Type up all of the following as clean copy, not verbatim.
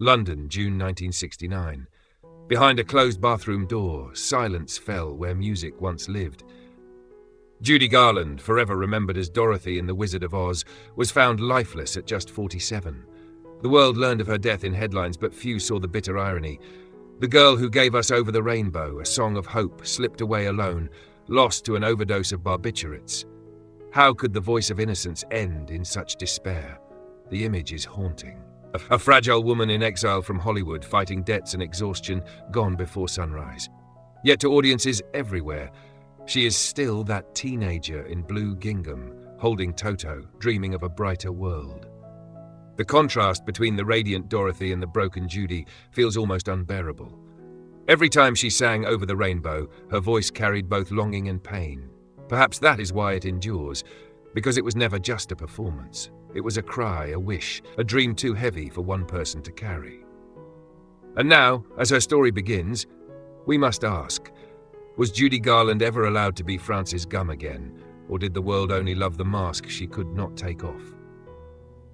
London, June 1969. Behind a closed bathroom door, silence fell where music once lived. Judy Garland, forever remembered as Dorothy in The Wizard of Oz, was found lifeless at just 47. The world learned of her death in headlines, but few saw the bitter irony. The girl who gave us Over the Rainbow, a song of hope, slipped away alone, lost to an overdose of barbiturates. How could the voice of innocence end in such despair? The image is haunting. A fragile woman in exile from Hollywood, fighting debts and exhaustion, gone before sunrise. Yet to audiences everywhere, she is still that teenager in blue gingham, holding Toto, dreaming of a brighter world. The contrast between the radiant Dorothy and the broken Judy feels almost unbearable. Every time she sang Over the Rainbow, her voice carried both longing and pain. Perhaps that is why it endures, because it was never just a performance. It was a cry, a wish, a dream too heavy for one person to carry. And now, as her story begins, we must ask, was Judy Garland ever allowed to be Frances Gumm again, or did the world only love the mask she could not take off?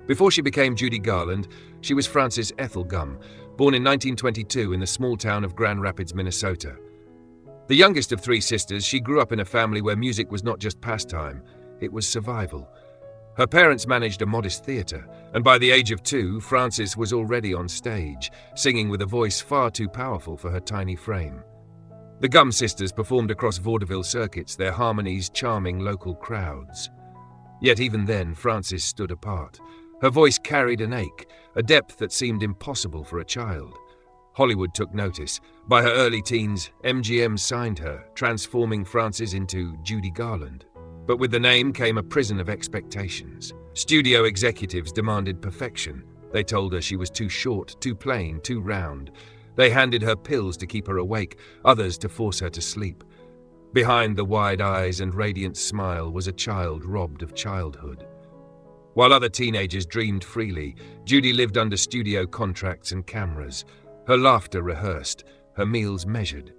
Before she became Judy Garland, she was Frances Ethel Gumm, born in 1922 in the small town of Grand Rapids, Minnesota. The youngest of three sisters, she grew up in a family where music was not just pastime, it was survival. Her parents managed a modest theatre, and by the age of 2, Frances was already on stage, singing with a voice far too powerful for her tiny frame. The Gumm sisters performed across vaudeville circuits, their harmonies charming local crowds. Yet even then, Frances stood apart. Her voice carried an ache, a depth that seemed impossible for a child. Hollywood took notice. By her early teens, MGM signed her, transforming Frances into Judy Garland. But with the name came a prison of expectations. Studio executives demanded perfection. They told her she was too short, too plain, too round. They handed her pills to keep her awake, others to force her to sleep. Behind the wide eyes and radiant smile was a child robbed of childhood. While other teenagers dreamed freely, Judy lived under studio contracts and cameras. Her laughter rehearsed, her meals measured.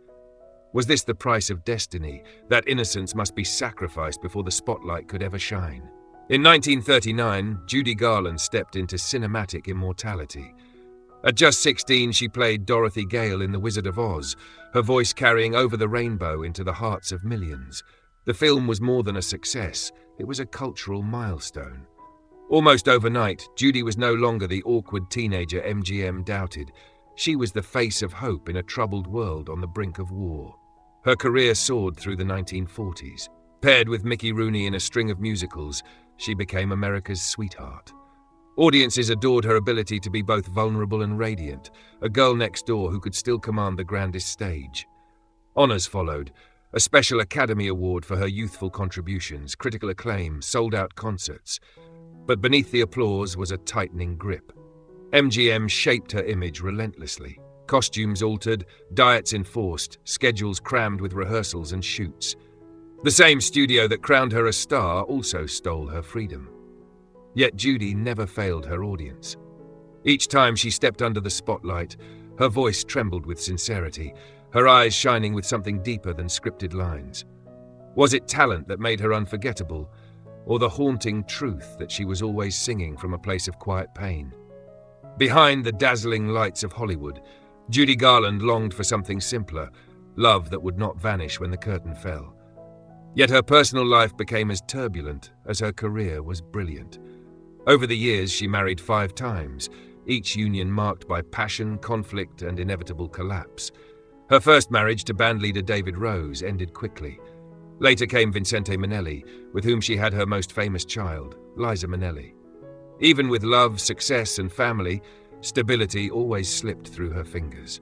Was this the price of destiny, that innocence must be sacrificed before the spotlight could ever shine? In 1939, Judy Garland stepped into cinematic immortality. At just 16, she played Dorothy Gale in The Wizard of Oz, her voice carrying Over the Rainbow into the hearts of millions. The film was more than a success, it was a cultural milestone. Almost overnight, Judy was no longer the awkward teenager MGM doubted. She was the face of hope in a troubled world on the brink of war. Her career soared through the 1940s. Paired with Mickey Rooney in a string of musicals, she became America's sweetheart. Audiences adored her ability to be both vulnerable and radiant, a girl next door who could still command the grandest stage. Honors followed, a special Academy Award for her youthful contributions, critical acclaim, sold-out concerts. But beneath the applause was a tightening grip. MGM shaped her image relentlessly. Costumes altered, diets enforced, schedules crammed with rehearsals and shoots. The same studio that crowned her a star also stole her freedom. Yet Judy never failed her audience. Each time she stepped under the spotlight, her voice trembled with sincerity, her eyes shining with something deeper than scripted lines. Was it talent that made her unforgettable, or the haunting truth that she was always singing from a place of quiet pain? Behind the dazzling lights of Hollywood, Judy Garland longed for something simpler, love that would not vanish when the curtain fell. Yet her personal life became as turbulent as her career was brilliant. Over the years, she married 5 times, each union marked by passion, conflict, and inevitable collapse. Her first marriage to bandleader David Rose ended quickly. Later came Vincente Minnelli, with whom she had her most famous child, Liza Minnelli. Even with love, success, and family, stability always slipped through her fingers.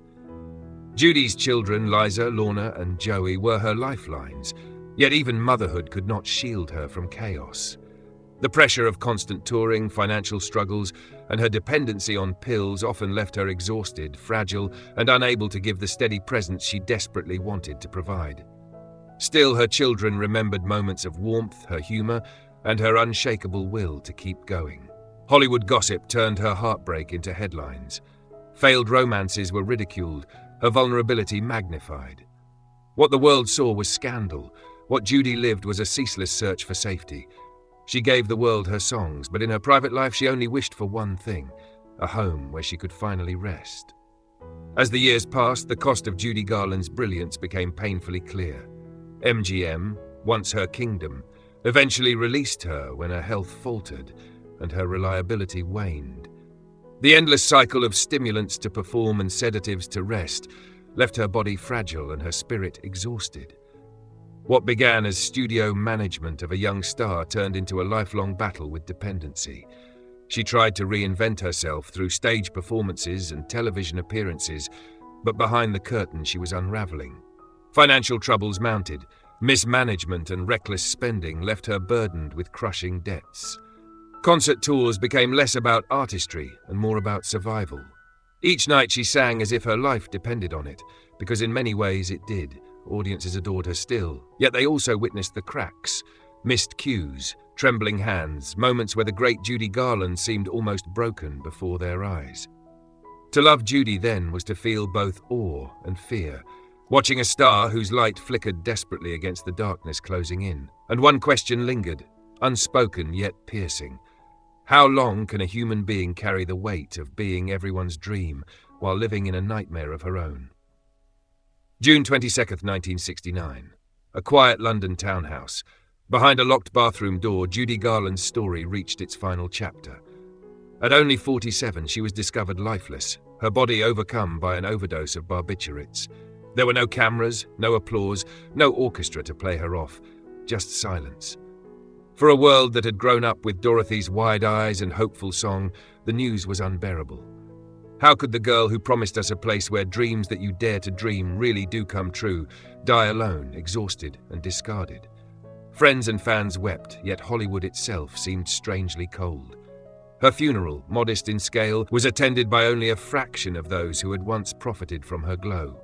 Judy's children, Liza, Lorna, and Joey, were her lifelines, yet even motherhood could not shield her from chaos. The pressure of constant touring, financial struggles, and her dependency on pills often left her exhausted, fragile, and unable to give the steady presence she desperately wanted to provide. Still, her children remembered moments of warmth, her humor, and her unshakable will to keep going. Hollywood gossip turned her heartbreak into headlines. Failed romances were ridiculed, her vulnerability magnified. What the world saw was scandal. What Judy lived was a ceaseless search for safety. She gave the world her songs, but in her private life she only wished for one thing: a home where she could finally rest. As the years passed, the cost of Judy Garland's brilliance became painfully clear. MGM, once her kingdom, eventually released her when her health faltered and her reliability waned. The endless cycle of stimulants to perform and sedatives to rest left her body fragile and her spirit exhausted. What began as studio management of a young star turned into a lifelong battle with dependency. She tried to reinvent herself through stage performances and television appearances, but behind the curtain she was unraveling. Financial troubles mounted. Mismanagement and reckless spending left her burdened with crushing debts. Concert tours became less about artistry and more about survival. Each night she sang as if her life depended on it, because in many ways it did. Audiences adored her still, yet they also witnessed the cracks, missed cues, trembling hands, moments where the great Judy Garland seemed almost broken before their eyes. To love Judy then was to feel both awe and fear, watching a star whose light flickered desperately against the darkness closing in. And one question lingered, unspoken yet piercing. How long can a human being carry the weight of being everyone's dream while living in a nightmare of her own? June 22nd, 1969. A quiet London townhouse. Behind a locked bathroom door, Judy Garland's story reached its final chapter. At only 47, she was discovered lifeless, her body overcome by an overdose of barbiturates. There were no cameras, no applause, no orchestra to play her off, just silence. For a world that had grown up with Dorothy's wide eyes and hopeful song, the news was unbearable. How could the girl who promised us a place where dreams that you dare to dream really do come true die alone, exhausted and discarded? Friends and fans wept, yet Hollywood itself seemed strangely cold. Her funeral, modest in scale, was attended by only a fraction of those who had once profited from her glow.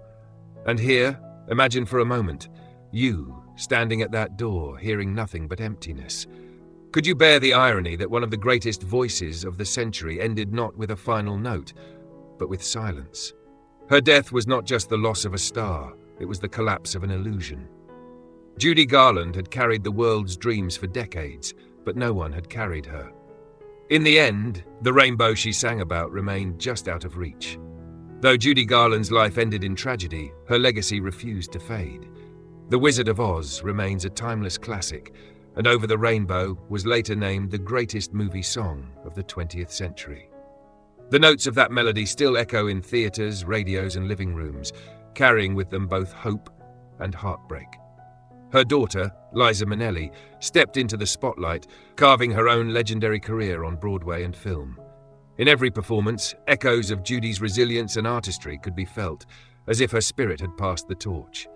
And here, imagine for a moment, you, standing at that door, hearing nothing but emptiness. Could you bear the irony that one of the greatest voices of the century ended not with a final note, but with silence? Her death was not just the loss of a star, it was the collapse of an illusion. Judy Garland had carried the world's dreams for decades, but no one had carried her. In the end, the rainbow she sang about remained just out of reach. Though Judy Garland's life ended in tragedy, her legacy refused to fade. The Wizard of Oz remains a timeless classic, and Over the Rainbow was later named the greatest movie song of the 20th century. The notes of that melody still echo in theaters, radios, and living rooms, carrying with them both hope and heartbreak. Her daughter, Liza Minnelli, stepped into the spotlight, carving her own legendary career on Broadway and film. In every performance, echoes of Judy's resilience and artistry could be felt, as if her spirit had passed the torch.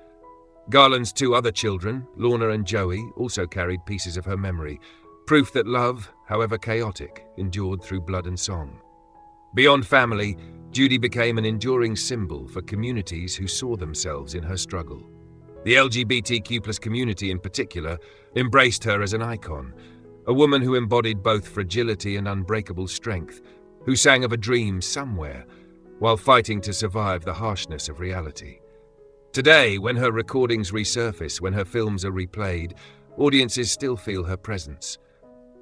Garland's two other children, Lorna and Joey, also carried pieces of her memory, proof that love, however chaotic, endured through blood and song. Beyond family, Judy became an enduring symbol for communities who saw themselves in her struggle. The LGBTQ+ community in particular embraced her as an icon, a woman who embodied both fragility and unbreakable strength, who sang of a dream somewhere while fighting to survive the harshness of reality. Today, when her recordings resurface, when her films are replayed, audiences still feel her presence.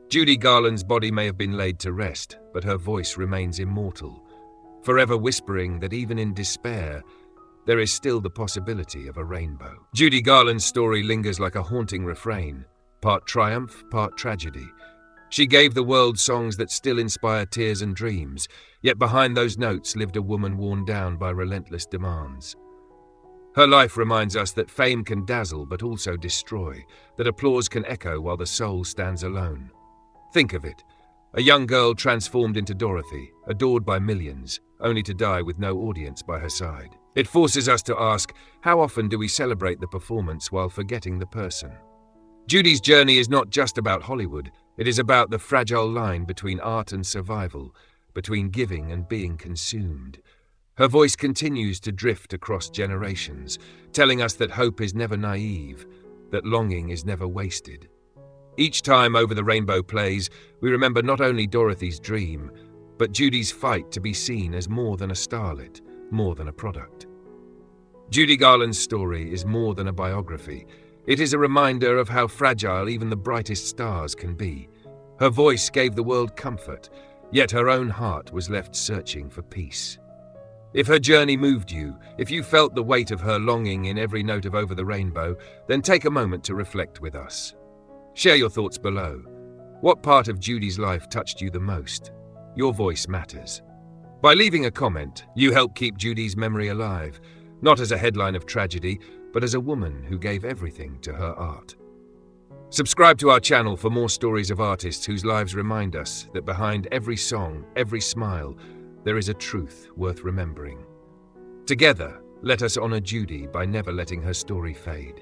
Judy Garland's body may have been laid to rest, but her voice remains immortal, forever whispering that even in despair, there is still the possibility of a rainbow. Judy Garland's story lingers like a haunting refrain, part triumph, part tragedy. She gave the world songs that still inspire tears and dreams, yet behind those notes lived a woman worn down by relentless demands. Her life reminds us that fame can dazzle but also destroy, that applause can echo while the soul stands alone. Think of it, a young girl transformed into Dorothy, adored by millions, only to die with no audience by her side. It forces us to ask, how often do we celebrate the performance while forgetting the person? Judy's journey is not just about Hollywood, it is about the fragile line between art and survival, between giving and being consumed. Her voice continues to drift across generations, telling us that hope is never naive, that longing is never wasted. Each time Over the Rainbow plays, we remember not only Dorothy's dream, but Judy's fight to be seen as more than a starlet, more than a product. Judy Garland's story is more than a biography. It is a reminder of how fragile even the brightest stars can be. Her voice gave the world comfort, yet her own heart was left searching for peace. If her journey moved you, if you felt the weight of her longing in every note of Over the Rainbow, then take a moment to reflect with us. Share your thoughts below. What part of Judy's life touched you the most? Your voice matters. By leaving a comment, you help keep Judy's memory alive, not as a headline of tragedy, but as a woman who gave everything to her art. Subscribe to our channel for more stories of artists whose lives remind us that behind every song, every smile, there is a truth worth remembering. Together, let us honor Judy by never letting her story fade.